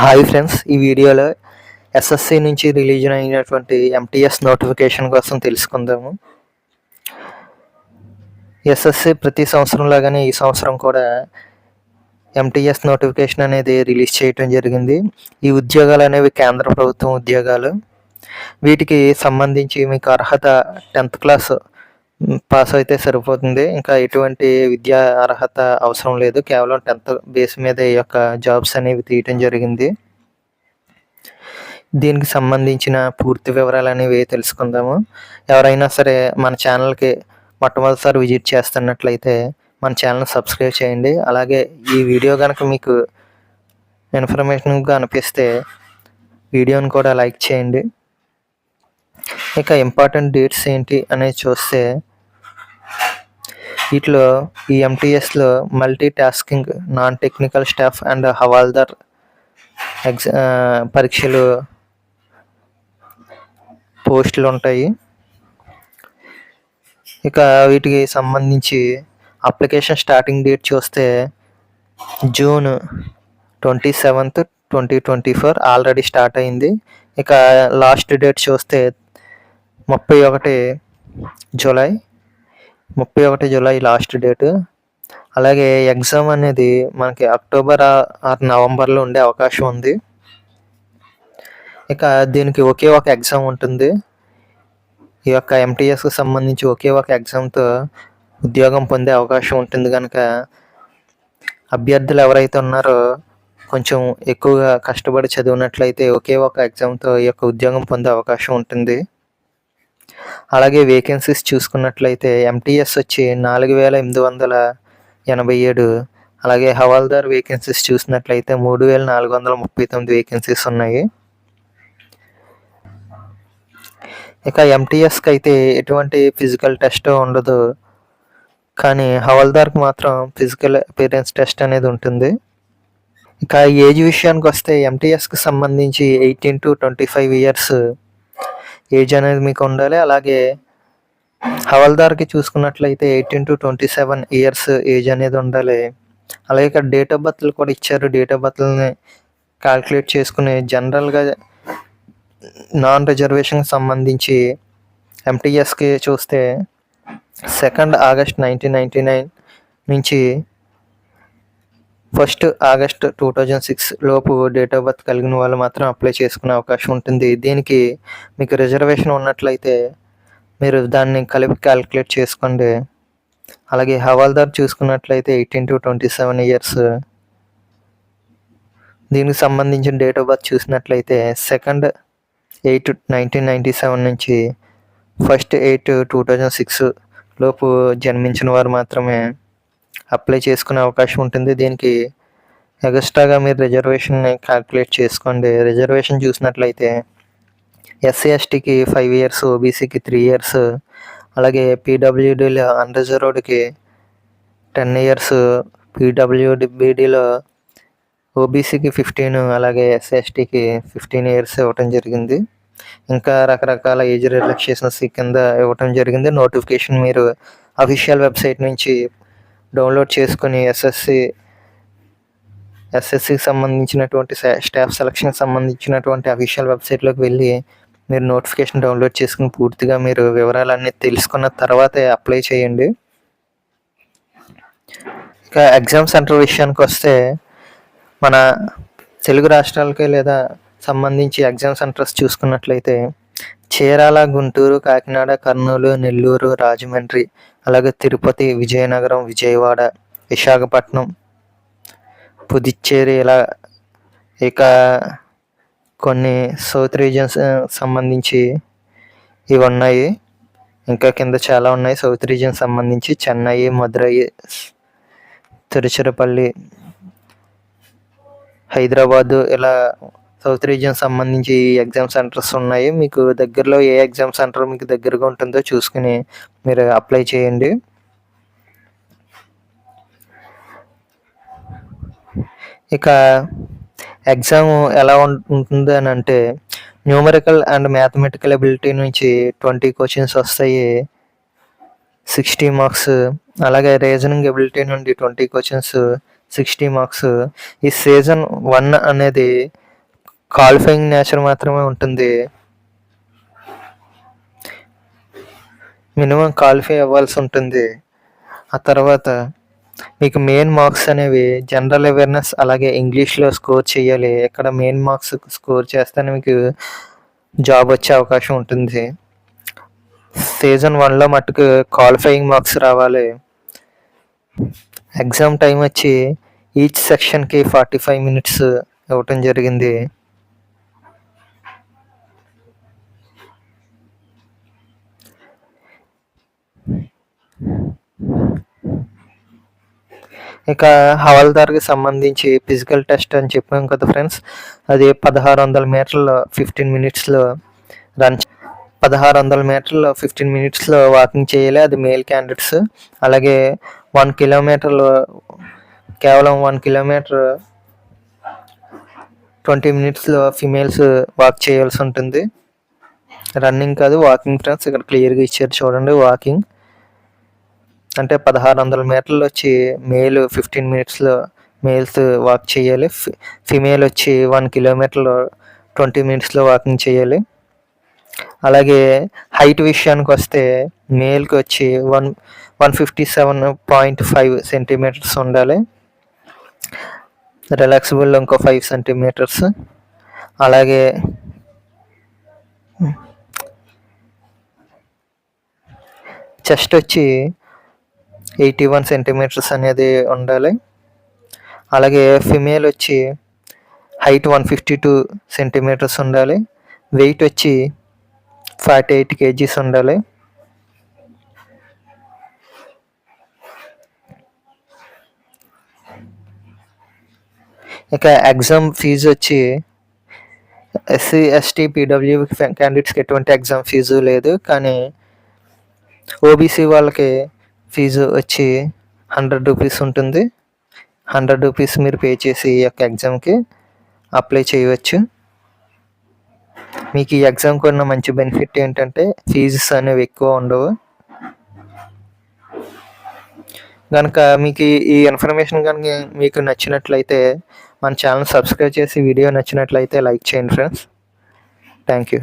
Hi friends, ఈ వీడియోలో SSC నుంచి రిలీజ్ అయినటువంటి ఎంటీఎస్ నోటిఫికేషన్ కోసం తెలుసుకుందాము. ఎస్ఎస్సి ప్రతి సంవత్సరం లాగానే ఈ సంవత్సరం కూడా ఎంటీఎస్ నోటిఫికేషన్ అనేది రిలీజ్ చేయడం జరిగింది. ఈ ఉద్యోగాలు అనేవి కేంద్ర ప్రభుత్వం ఉద్యోగాలు. వీటికి సంబంధించి మీకు అర్హత 10th క్లాస్ పాస్ అయితే సరిపోతుంది. ఇంకా ఎటువంటి విద్యా అర్హత అవసరం లేదు. కేవలం 10th బేస్ మీద ఈ యొక్క జాబ్స్ అనేవి తీయటం జరిగింది. దీనికి సంబంధించిన పూర్తి వివరాలు అనేవి తెలుసుకుందాము. ఎవరైనా సరే మన ఛానల్కి మొట్టమొదటిసారి విజిట్ చేస్తున్నట్లయితే మన ఛానల్ సబ్స్క్రైబ్ చేయండి. అలాగే ఈ వీడియో కనుక మీకు ఇన్ఫర్మేషన్గా అనిపిస్తే వీడియోని కూడా లైక్ చేయండి. ఇక ఇంపార్టెంట్ డేట్స్ ఏంటి అనేది చూస్తే వీటిలో ఈ ఎంటీఎస్లో multi tasking, non technical staff and havaldar పరీక్షలు పోస్టులు ఉంటాయి. ఇక వీటికి సంబంధించి అప్లికేషన్ స్టార్టింగ్ డేట్ చూస్తే జూన్ 27th 2024 ఆల్రెడీ స్టార్ట్ అయింది. ఇక లాస్ట్ డేట్ చూస్తే 31 జూలై లాస్ట్ డేట్. అలాగే ఎగ్జామ్ అనేది మనకి అక్టోబర్ ఆర్ నవంబర్లో ఉండే అవకాశం ఉంది. ఇక దీనికి ఒకే ఒక ఎగ్జామ్ ఉంటుంది. ఈ యొక్క ఎంటీఎస్కి సంబంధించి ఒకే ఒక ఎగ్జామ్తో ఉద్యోగం పొందే అవకాశం ఉంటుంది. కనుక అభ్యర్థులు ఎవరైతే ఉన్నారో కొంచెం ఎక్కువగా కష్టపడి చదివినట్లయితే ఒకే ఒక ఎగ్జామ్తో ఈ యొక్క ఉద్యోగం పొందే అవకాశం ఉంటుంది. అలాగే వేకెన్సీస్ చూసుకున్నట్లయితే ఎంటీఎస్ వచ్చి 4887. అలాగే హవాల్దార్ వేకెన్సీస్ చూసినట్లయితే 3439 వేకెన్సీస్ ఉన్నాయి. ఇక ఎంటీఎస్కి అయితే ఎటువంటి ఫిజికల్ టెస్ట్ ఉండదు, కానీ హవాల్దార్కి మాత్రం ఫిజికల్ అపియరెన్స్ టెస్ట్ అనేది ఉంటుంది. ఇక ఏజ్ విషయానికి వస్తే ఎంటీఎస్కి సంబంధించి 18 to 25 ఇయర్స్ ఏజ్ అనేది మీకు ఉండాలి. అలాగే హవాల్దార్కి చూసుకున్నట్లయితే 18 to 27 ఇయర్స్ ఏజ్ అనేది ఉండాలి. అలాగే ఇక్కడ డేట్ ఆఫ్ బర్త్లు కూడా ఇచ్చారు. డేట్ ఆఫ్ బర్త్లని క్యాల్కులేట్ చేసుకుని జనరల్గా నాన్ రిజర్వేషన్కి సంబంధించి ఎంటీఎస్కి చూస్తే 2nd ఆగస్ట్ 1999 నుంచి 1st ఆగస్ట్ 2006 లోపు డేట్ ఆఫ్ బర్త్ కలిగిన వాళ్ళు మాత్రం అప్లై చేసుకునే అవకాశం ఉంటుంది. దీనికి మీకు రిజర్వేషన్ ఉన్నట్లయితే మీరు దాన్ని కలిపి క్యాల్కులేట్ చేసుకోండి. అలాగే హవాల్దార్ చూసుకున్నట్లయితే 18 to 27 ఇయర్స్. దీనికి సంబంధించిన డేట్ ఆఫ్ బర్త్ చూసినట్లయితే 2nd 8 1997 నుంచి 1st 8 2006 లోపు జన్మించిన వారు మాత్రమే అప్లై చేసుకునే అవకాశం ఉంటుంది. దీనికి ఎక్స్ట్రాగా మీరు రిజర్వేషన్ని క్యాల్కులేట్ చేసుకోండి. రిజర్వేషన్ చూసినట్లయితే ఎస్సీ ఎస్టీకి 5 ఇయర్స్, ఓబీసీకి 3 ఇయర్స్, అలాగే పీడబ్ల్యూడీలో అన్రిజర్వ్డ్కి 10 ఇయర్స్, పీడబ్ల్యూబీడీలో ఓబీసీకి 15, అలాగే ఎస్సీ ఎస్టీకి 15 ఇయర్స్ ఇవ్వటం జరిగింది. ఇంకా రకరకాల ఏజ్ రిలాక్సేషన్స్ కింద ఇవ్వటం జరిగింది. నోటిఫికేషన్ మీరు అఫీషియల్ వెబ్సైట్ నుంచి డౌన్లోడ్ చేసుకుని ఎస్ఎస్సికి సంబంధించినటువంటి స్టాఫ్ సెలక్షన్కి సంబంధించినటువంటి అఫీషియల్ వెబ్సైట్లోకి వెళ్ళి మీరు నోటిఫికేషన్ డౌన్లోడ్ చేసుకుని పూర్తిగా మీరు వివరాలన్నీ తెలుసుకున్న తర్వాతే అప్లై చేయండి. ఇక ఎగ్జామ్ సెంటర్ విషయానికి వస్తే మన తెలుగు రాష్ట్రాలకి లేదా సంబంధించి ఎగ్జామ్ సెంటర్స్ చూసుకున్నట్లయితే చీరాల, గుంటూరు, కాకినాడ, కర్నూలు, నెల్లూరు, రాజమండ్రి, అలాగే తిరుపతి, విజయనగరం, విజయవాడ, విశాఖపట్నం, పుదుచ్చేరి, ఇలా ఇక కొన్ని సౌత్ రీజియన్స్ సంబంధించి ఇవి ఉన్నాయి. ఇంకా కింద చాలా ఉన్నాయి సౌత్ రీజియన్ సంబంధించి. చెన్నై, మదురై, తిరుచిరపల్లి, హైదరాబాదు, ఇలా సౌత్ రీజియన్ సంబంధించి ఎగ్జామ్ సెంటర్స్ ఉన్నాయి. మీకు దగ్గరలో ఏ ఎగ్జామ్ సెంటర్ మీకు దగ్గరగా ఉంటుందో చూసుకుని మీరు అప్లై చేయండి. ఇక ఎగ్జామ్ ఎలా ఉంటుంది అని అంటే న్యూమరికల్ అండ్ మ్యాథమెటికల్ ఎబిలిటీ నుంచి 20 క్వశ్చన్స్ వస్తాయి, 60 మార్క్స్. అలాగే రీజనింగ్ ఎబిలిటీ నుండి 20 క్వశ్చన్స్, 60 మార్క్స్. ఈ సీజన్ 1 అనేది క్వాలిఫైయింగ్ నేచర్ మాత్రమే ఉంటుంది. మినిమం క్వాలిఫై అవ్వాల్సి ఉంటుంది. ఆ తర్వాత మీకు మెయిన్ మార్క్స్ అనేవి జనరల్ అవేర్నెస్ అలాగే ఇంగ్లీష్లో స్కోర్ చేయాలి. ఇక్కడ మెయిన్ మార్క్స్ స్కోర్ చేస్తేనే మీకు జాబ్ వచ్చే అవకాశం ఉంటుంది. సీజన్ 1లో మట్టుకు క్వాలిఫైయింగ్ మార్క్స్ రావాలి. ఎగ్జామ్ టైం వచ్చి ఈచ్ సెక్షన్కి 45 minutes ఇవ్వటం జరిగింది. ఇక హవాల్దార్కి సంబంధించి ఫిజికల్ టెస్ట్ అని చెప్పాం కదా ఫ్రెండ్స్, అది 1600 మీటర్లు 15 minutesలో రన్ 1600 మీటర్లు 15 minutesలో వాకింగ్ చేయాలి. అది మేల్ క్యాండిడేట్స్. అలాగే 1 kilometer కేవలం 1 kilometer 20 minutesలో ఫిమేల్స్ వాక్ చేయాల్సి ఉంటుంది. రన్నింగ్ కాదు, వాకింగ్ ఫ్రెండ్స్. ఇక్కడ క్లియర్గా ఇచ్చారు చూడండి. వాకింగ్ అంటే 1600 మీటర్లు వచ్చి మేల్ 15 minutesలో మేల్స్ వాక్ చేయాలి. ఫిమేల్ వచ్చి 1 kilometer 20 minutesలో వాకింగ్ చేయాలి. అలాగే హైట్ విషయానికి వస్తే మేల్కి వచ్చి 157.5 centimeters ఉండాలి. రిలాక్సిబుల్ ఇంకో 5 centimeters. అలాగే చెస్ట్ వచ్చి 81 centimeters అనేది ఉండాలి. అలాగే ఫిమేల్ వచ్చి హైట్ 152 centimeters ఉండాలి. వెయిట్ వచ్చి 48 kgs ఉండాలి. ఇక ఎగ్జామ్ ఫీజు వచ్చి ఎస్సీ ఎస్టీ పీడబ్ల్యూ క్యాండిడేట్స్కి ఎటువంటి ఎగ్జామ్ ఫీజు లేదు. కానీ ఓబీసీ వాళ్ళకి ఫీజు వచ్చి 100 rupees ఉంటుంది. 100 rupees మీరు పే చేసి ఈ యొక్క ఎగ్జామ్కి అప్లై చేయవచ్చు. మీకు ఈ ఎగ్జామ్కి ఉన్న మంచి బెనిఫిట్ ఏంటంటే ఫీజెస్ అనేవి ఎక్కువ ఉండవు. కనుక మీకు ఈ ఇన్ఫర్మేషన్ కనుక మీకు నచ్చినట్లయితే మన ఛానల్ సబ్స్క్రైబ్ చేసి వీడియో నచ్చినట్లయితే లైక్ చేయండి ఫ్రెండ్స్. Thank you.